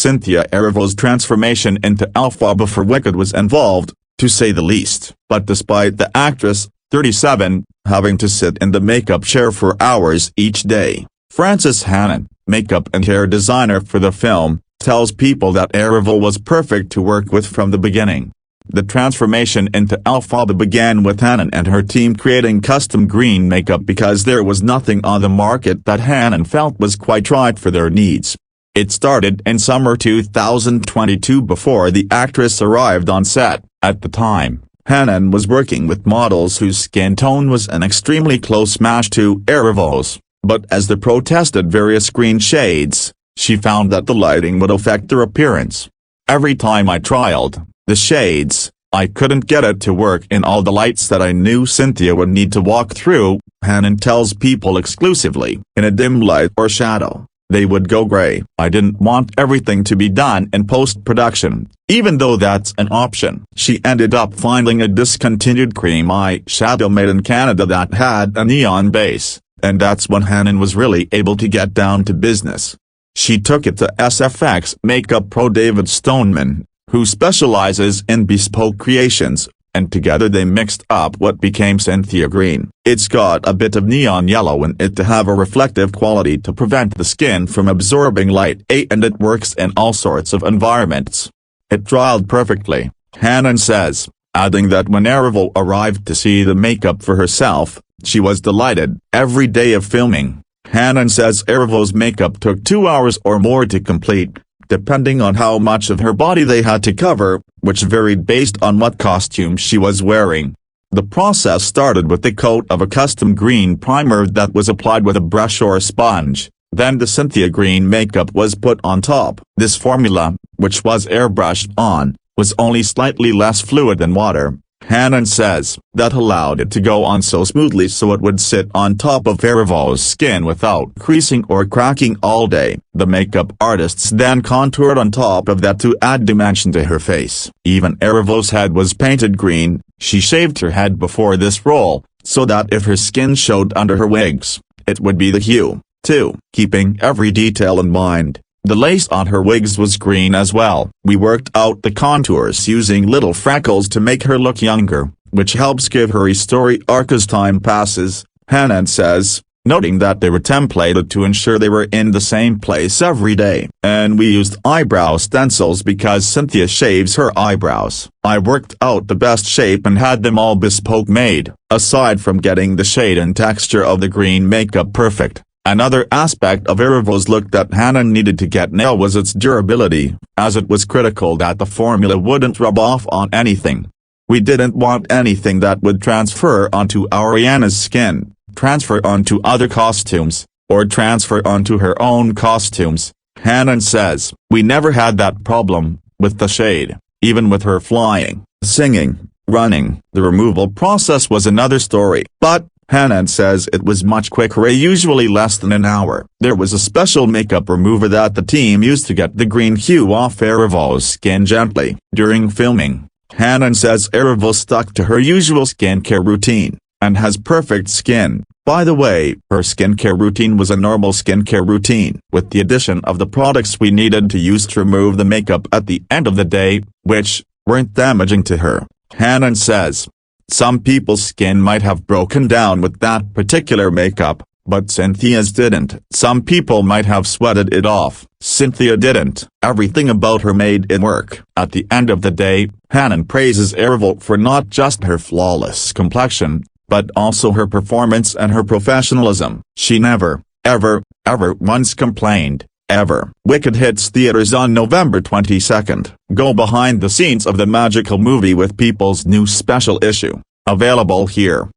Cynthia Erivo's transformation into Elphaba for Wicked was involved, to say the least. But despite the actress, 37, having to sit in the makeup chair for hours each day, Frances Hannon, makeup and hair designer for the film, tells people that Erivo was perfect to work with from the beginning. The transformation into Elphaba began with Hannon and her team creating custom green makeup because there was nothing on the market that Hannon felt was quite right for their needs. It started in summer 2022 before the actress arrived on set. At the time, Hannon was working with models whose skin tone was an extremely close match to Erivo's, but as they protested various green shades, she found that the lighting would affect their appearance. Every time I trialed the shades, I couldn't get it to work in all the lights that I knew Cynthia would need to walk through, Hannon tells People exclusively. In a dim light or shadow, they would go gray. I didn't want everything to be done in post-production, even though that's an option. She ended up finding a discontinued cream eye shadow made in Canada that had a neon base, and that's when Hannon was really able to get down to business. She took it to SFX makeup pro David Stoneman, who specializes in bespoke creations, and together they mixed up what became Cynthia Green. It's got a bit of neon yellow in it to have a reflective quality to prevent the skin from absorbing light, and it works in all sorts of environments. It trialed perfectly, Hannon says, adding that when Erivo arrived to see the makeup for herself, she was delighted. Every day of filming, Hannon says Erivo's makeup took 2 hours or more to complete, depending on how much of her body they had to cover, which varied based on what costume she was wearing. The process started with the coat of a custom green primer that was applied with a brush or a sponge, then the Cynthia Green makeup was put on top. This formula, which was airbrushed on, was only slightly less fluid than water, Hannon says, that allowed it to go on so smoothly so it would sit on top of Erivo's skin without creasing or cracking all day. The makeup artists then contoured on top of that to add dimension to her face. Even Erivo's head was painted green. She shaved her head before this role, so that if her skin showed under her wigs, it would be the hue, too. Keeping every detail in mind, the lace on her wigs was green as well. We worked out the contours using little freckles to make her look younger, which helps give her a story arc as time passes, Hannon says, noting that they were templated to ensure they were in the same place every day. And we used eyebrow stencils because Cynthia shaves her eyebrows. I worked out the best shape and had them all bespoke made. Aside from getting the shade and texture of the green makeup perfect, another aspect of Erivo's look that Hannon needed to get nailed was its durability, as it was critical that the formula wouldn't rub off on anything. We didn't want anything that would transfer onto Ariana's skin, transfer onto other costumes, or transfer onto her own costumes, Hannon says. We never had that problem with the shade, even with her flying, singing, running. The removal process was another story, but Hannon says it was much quicker, usually less than an hour. There was a special makeup remover that the team used to get the green hue off Erivo's skin gently. During filming, Hannon says Erivo stuck to her usual skincare routine, and has perfect skin. By the way, her skincare routine was a normal skincare routine, with the addition of the products we needed to use to remove the makeup at the end of the day, which weren't damaging to her, Hannon says. Some people's skin might have broken down with that particular makeup, but Cynthia's didn't. Some people might have sweated it off. Cynthia didn't. Everything about her made it work. At the end of the day, Hannon praises Erivo for not just her flawless complexion, but also her performance and her professionalism. She never, ever once complained. Ever. Wicked hits theaters on November 22nd. Go behind the scenes of the magical movie with People's new special issue. Available here.